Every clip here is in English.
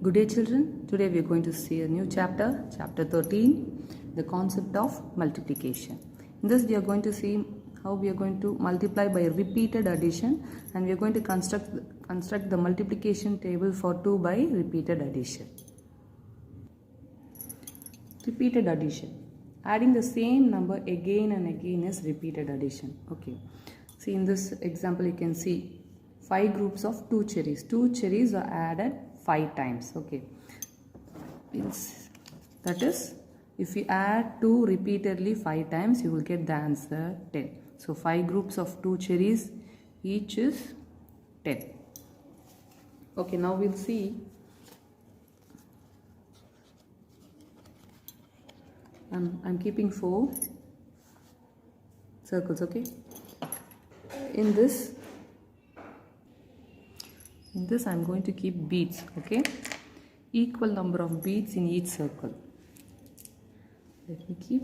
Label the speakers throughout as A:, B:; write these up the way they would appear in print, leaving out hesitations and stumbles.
A: Good day children, today we are going to see a new chapter, chapter 13, the concept of multiplication. In this we are going to see how we are going to multiply by repeated addition, and we are going to construct the multiplication table for 2 by repeated addition. Repeated addition. Adding the same number again and again is repeated addition. Okay. See, in this example you can see 5 groups of 2 cherries. 2 cherries are added 5 times. Okay. That is, if you add 2 repeatedly 5 times, you will get the answer 10. So 5 groups of 2 cherries, each is 10. Okay, now we'll see. I'm keeping 4 circles. Okay. In this I'm going to keep beads. Okay, equal number of beads in each circle. Let me keep.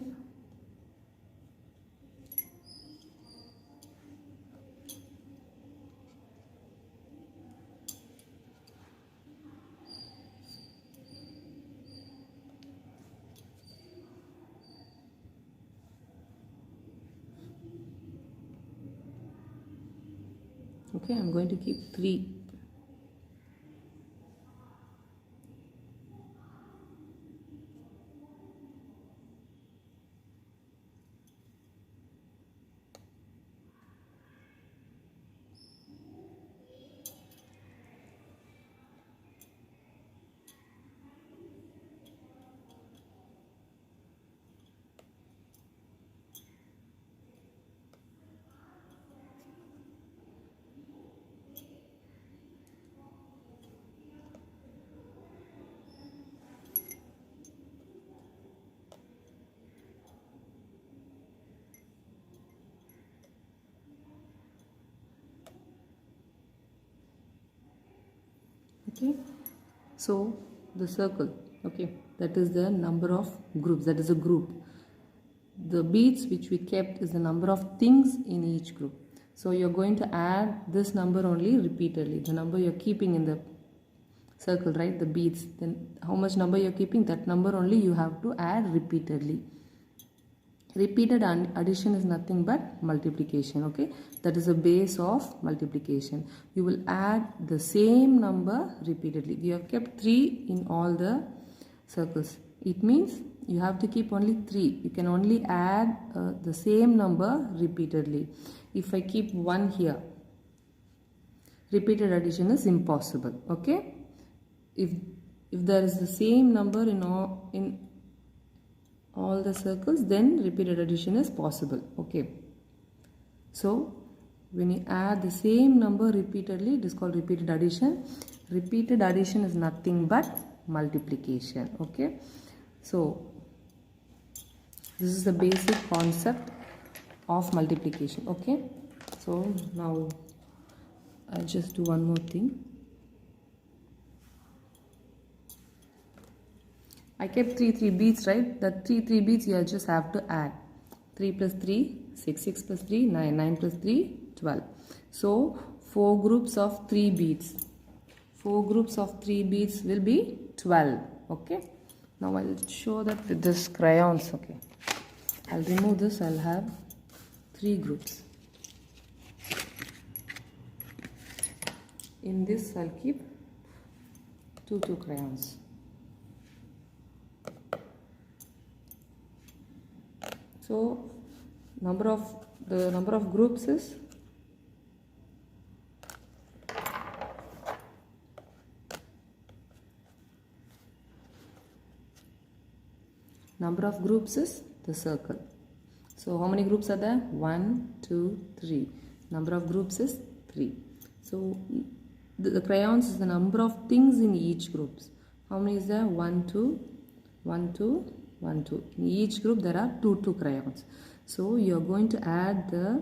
A: Okay, I'm going to keep 3. Okay, so the circle, okay, that is the number of groups, that is a group. The beads which we kept is the number of things in each group. So you're going to add this number only repeatedly, the number you're keeping in the circle, right, the beads. Then how much number you're keeping, that number only you have to add repeatedly. Repeated addition is nothing but multiplication. Okay, that is the base of multiplication. You will add the same number repeatedly. We have kept 3 in all the circles. It means you have to keep only 3. You can only add the same number repeatedly. If I keep 1 here, repeated addition is impossible. Okay, if there is the same number in all the circles, then repeated addition is possible. Okay, so when you add the same number repeatedly, it is called repeated addition. Repeated addition is nothing but multiplication. Okay, so this is the basic concept of multiplication. Okay, so now I'll just do one more thing. I kept 3 beads, right? The 3 beads you just have to add. 3 plus 3, 6, 6 plus 3, 9, 9 plus 3, 12. So 4 groups of 3 beads. 4 groups of 3 beads will be 12. Okay. Now I'll show that with this crayons. Okay. I'll remove this. I'll have 3 groups. In this I'll keep 2 crayons. So the number of groups is the circle. So how many groups are there? 1, 2, 3. Number of groups is 3. So the crayons is the number of things in each group. How many is there? 1, 2, 1, 2. 1, 2. In each group there are 2 crayons. So you are going to add the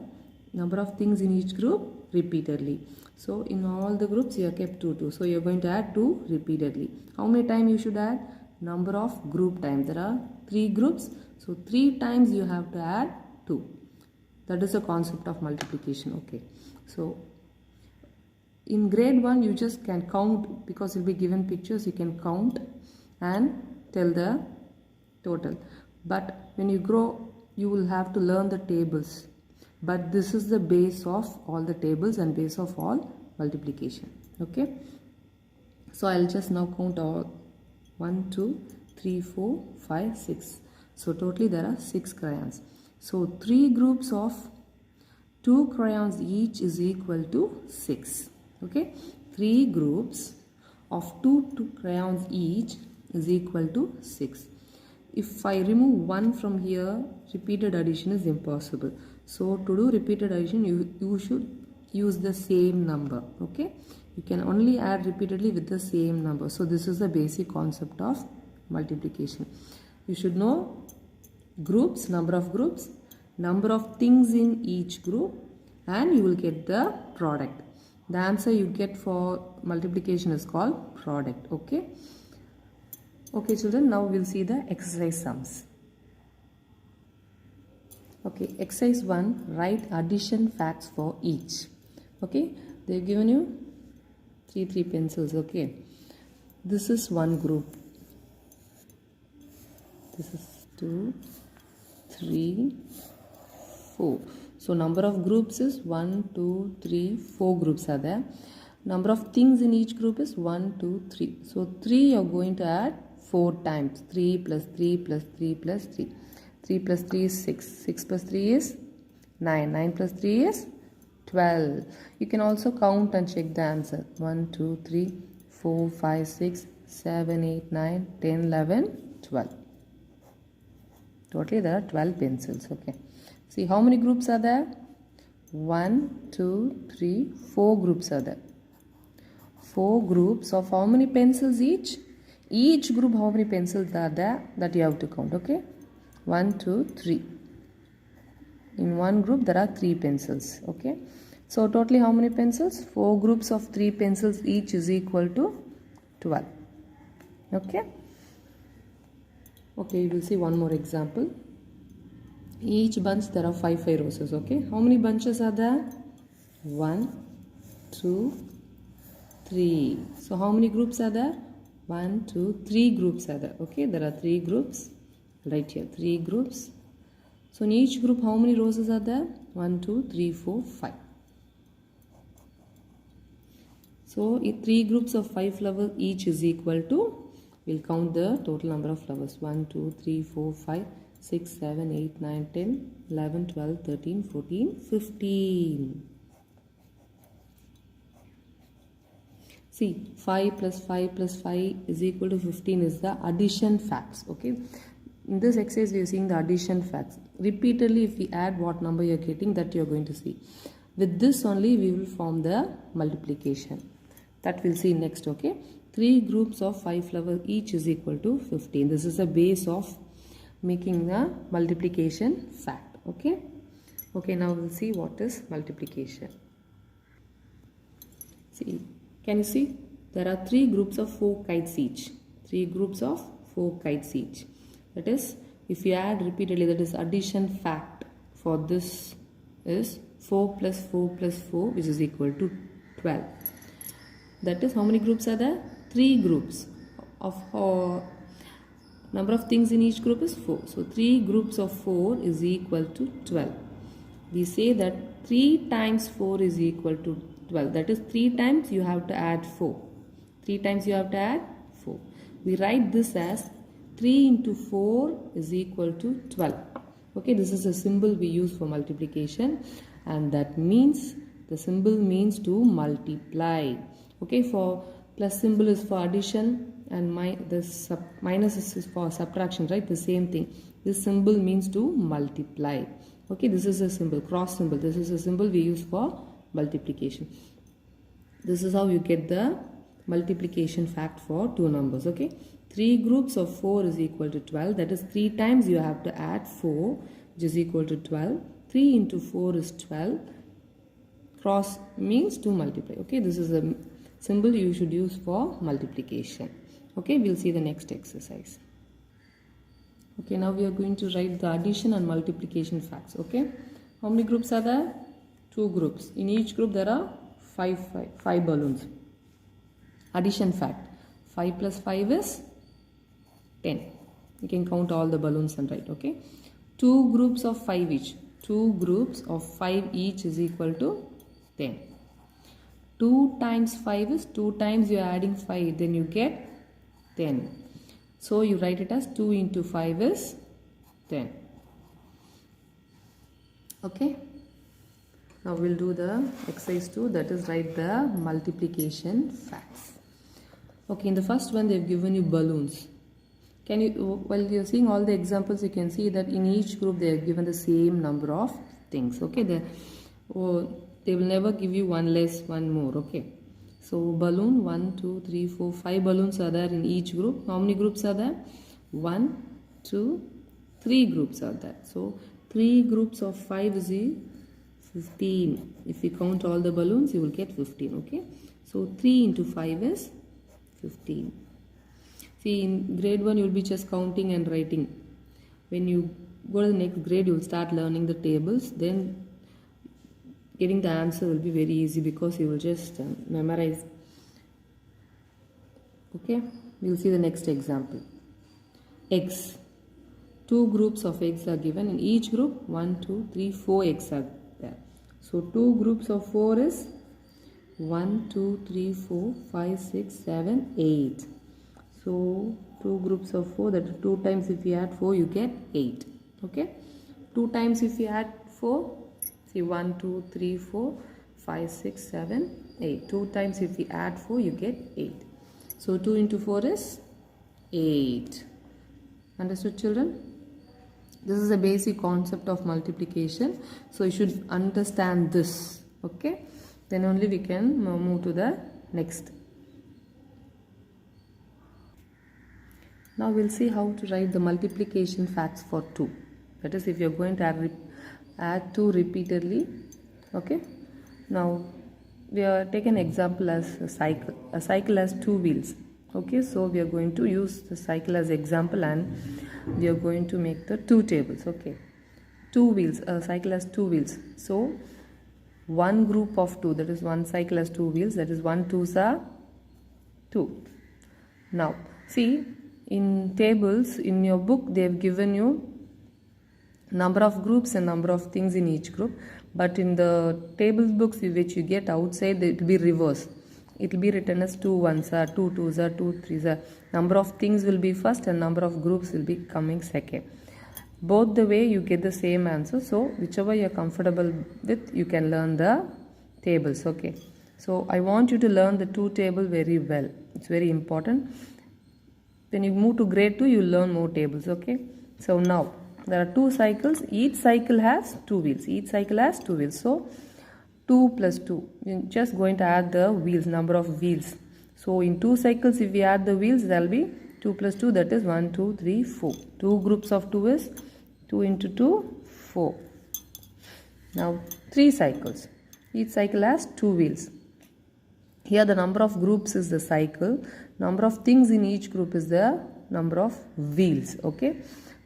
A: number of things in each group repeatedly. So in all the groups you have kept 2. So you are going to add 2 repeatedly. How many times you should add? Number of group times. There are 3 groups. So 3 times you have to add 2. That is the concept of multiplication. Okay. So In grade 1 you just can count, because you'll be given pictures, you can count and tell the total. But when you grow, you will have to learn the tables. But this is the base of all the tables and base of all multiplication. Okay. So I'll just now count all 1, 2, 3, 4, 5, 6. So totally there are 6 crayons. So 3 groups of 2 crayons each is equal to 6. Okay. 3 groups of 2 crayons each is equal to 6. If I remove 1 from here, repeated addition is impossible. So to do repeated addition, you should use the same number. Okay. You can only add repeatedly with the same number. So this is the basic concept of multiplication. You should know groups, number of things in each group, and you will get the product. The answer you get for multiplication is called product. Okay. Okay children, now we'll see the exercise sums. Okay, exercise 1, write addition facts for each. Okay, they've given you 3 pencils. Okay, this is one group, this is 2, 3, 4. So number of groups is 1, 2, 3, 4 groups are there. Number of things in each group is 1, 2, 3. So 3 you are going to add 4 times. 3 plus 3 plus 3 plus 3. 3 plus 3 is 6. 6 plus 3 is 9. 9 plus 3 is 12. You can also count and check the answer. 1, 2, 3, 4, 5, 6, 7, 8, 9, 10, 11, 12. Totally there are 12 pencils. Okay. See how many groups are there? 1, 2, 3, 4 groups are there. 4 groups of how many pencils each? Each group how many pencils are there, that you have to count. Okay. 1, 2, 3. In one group there are 3 pencils. Okay. So totally how many pencils? 4 groups of 3 pencils each is equal to 12. Okay. Okay, we'll see one more example. Each bunch there are 5 roses. Okay. How many bunches are there? 1, 2, 3. So how many groups are there? 1, 2, 3 groups are there. Okay. There are 3 groups. Right here, 3 groups. So in each group how many roses are there? 1, 2, 3, 4, 5. So 3 groups of 5 flowers each is equal to, we'll count the total number of flowers. 1, 2, 3, 4, 5, 6, 7, 8, 9, 10, 11, 12, 13, 14, 15. See, 5 plus 5 plus 5 is equal to 15 is the addition facts. Okay. In this exercise, we are seeing the addition facts. Repeatedly, if we add what number you are getting, that you are going to see. With this only, we will form the multiplication. That we'll see next. Okay. 3 groups of 5 flowers each is equal to 15. This is the base of making the multiplication fact. Okay. Okay. Now we'll see what is multiplication. See, can you see? There are 3 groups of 4 kites each. 3 groups of 4 kites each. That is, if you add repeatedly, that is addition fact for this is 4 plus 4 plus 4, which is equal to 12. That is, how many groups are there? 3 groups of number of things in each group is 4. So 3 groups of 4 is equal to 12. We say that 3 times 4 is equal to 12. That is, 3 times you have to add 4. 3 times you have to add 4. We write this as 3 into 4 is equal to 12. Okay, this is a symbol we use for multiplication, and that means the symbol means to multiply. Okay, for plus symbol is for addition and minus is for subtraction, right? The same thing. This symbol means to multiply. Okay, this is a symbol, cross symbol. This is a symbol we use for multiplication. This is how you get the multiplication fact for 2 numbers. Okay, 3 groups of 4 is equal to 12. That is, 3 times you have to add 4, which is equal to 12. 3 into 4 is 12. Cross means to multiply. Okay, this is a symbol you should use for multiplication. Okay, we'll see the next exercise. Okay, now we are going to write the addition and multiplication facts. Okay, how many groups are there? 2 groups. In each group there are 5 balloons. Addition fact, 5 plus 5 is 10. You can count all the balloons and write, okay. 2 groups of 5 each. 2 groups of 5 each is equal to 10. 2 times 5 is 2 times you are adding 5, then you get 10. So you write it as 2 into 5 is 10. Okay. Now we'll do the exercise 2, that is write the multiplication facts. Okay, in the first one they've given you balloons. Can you, while you're seeing all the examples, you can see that in each group they are given the same number of things. Okay, they will never give you one less, one more. Okay, so balloon 1, 2, 3, 4, 5 balloons are there in each group. How many groups are there? 1, 2, 3 groups are there. So 3 groups of 5 is 15. If you count all the balloons, you will get 15. Okay, so 3 into 5 is 15. See, in grade 1 you will be just counting and writing. When you go to the next grade, you will start learning the tables. Then getting the answer will be very easy because you will just memorize. Okay, we will see the next example. Eggs. 2 groups of eggs are given. In each group, 1, 2, 3, 4 eggs are there. So 2 groups of 4 is 1, 2, 3, 4, 5, 6, 7, 8. So 2 groups of 4, that is 2 times if you add 4 you get 8. Okay, 2 times if you add 4, see 1, 2, 3, 4, 5, 6, 7, 8. 2 times if you add 4 you get 8. So 2 into 4 is 8. Understood, children? This is a basic concept of multiplication. So you should understand this. Okay, then only we can move to the next. Now we'll see how to write the multiplication facts for 2. That is, if you're going to add 2 repeatedly. Okay. Now we are taking an example as a cycle. A cycle has 2 wheels. Okay. So we are going to use the cycle as example and we are going to make the 2 tables. Okay. 2 wheels. A cycle has 2 wheels. So one group of 2, that is one cycle has 2 wheels. That is 1 2s are 2. Now see, in tables in your book they have given you number of groups and number of things in each group, but in the table books which you get outside it will be reverse. It will be written as 2 1s are 2 2s are 2 3s are. Number of things will be first and number of groups will be coming second. Both the way you get the same answer, so whichever you are comfortable with you can learn the tables. Okay, so I want you to learn the 2 table very well. It's very important. When you move to grade 2, you will learn more tables. Okay. So now there are 2 cycles. Each cycle has 2 wheels. Each cycle has 2 wheels. So 2 plus 2. You're just going to add the wheels, number of wheels. So in 2 cycles, if we add the wheels, there will be 2 plus 2. That is 1, 2, 3, 4. 2 groups of 2 is 2 into 2, 4. Now 3 cycles. Each cycle has 2 wheels. Here the number of groups is the cycle. Number of things in each group is the number of wheels. Okay.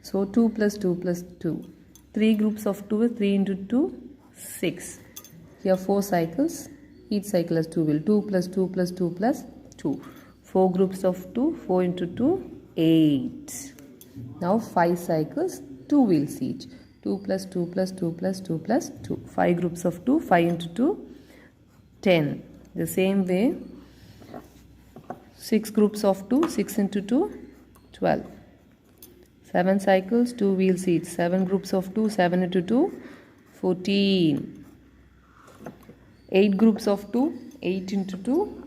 A: So 2 plus 2 plus 2. 3 groups of 2 is 3 into 2, 6. Here 4 cycles. Each cycle has 2 wheels. 2 plus 2 plus 2 plus 2. 4 groups of 2. 4 into 2, 8. Now 5 cycles. 2 wheels each. 2 plus 2 plus 2 plus 2 plus 2. 5 groups of 2. 5 into 2, 10. The same way 6 groups of 2. 6 into 2, 12. 7 cycles, 2 wheels each. 7 groups of 2. 7 into 2, 14. 8 groups of 2. 8 into 2,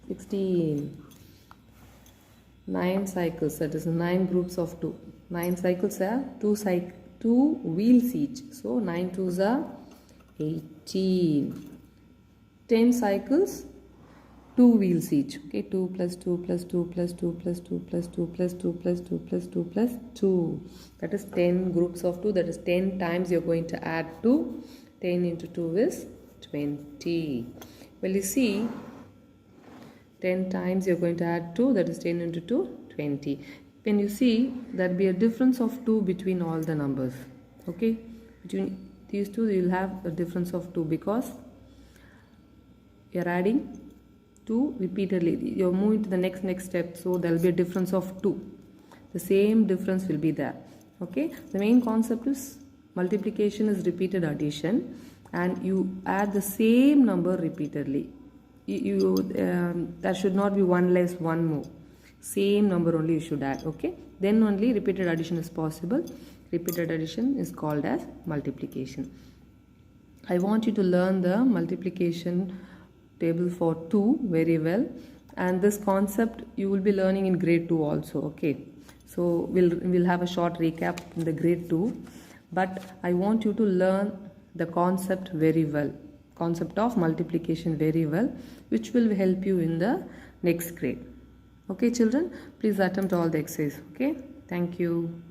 A: 16. 9 cycles, that is 9 groups of 2. 9 cycles are 2 wheels each. So 9 2s are 18. 10 cycles, 2 wheels each. Okay, 2 plus 2 plus 2 plus 2 plus 2 plus 2 plus 2 plus 2 plus 2 plus 2. That is 10 groups of 2. That is 10 times you are going to add 2. 10 into 2 is 20. Well, you see, 10 times you are going to add 2. That is 10 into 2, 20. When you see, there will be a difference of 2 between all the numbers. Okay, between these two you will have a difference of 2 because you're adding 2 repeatedly, you're moving to the next step, so there will be a difference of 2. The same difference will be there. Okay, the main concept is multiplication is repeated addition, and you add the same number repeatedly. There should not be one less, one more. Same number only you should add. Okay, then only repeated addition is possible. Repeated addition is called as multiplication. I want you to learn the multiplication table for 2 very well, and this concept you will be learning in grade 2 also. Okay, so we'll have a short recap in the grade 2, but I want you to learn the concept very well, concept of multiplication very well, which will help you in the next grade. Okay children, please attempt all the exercise. Okay, thank you.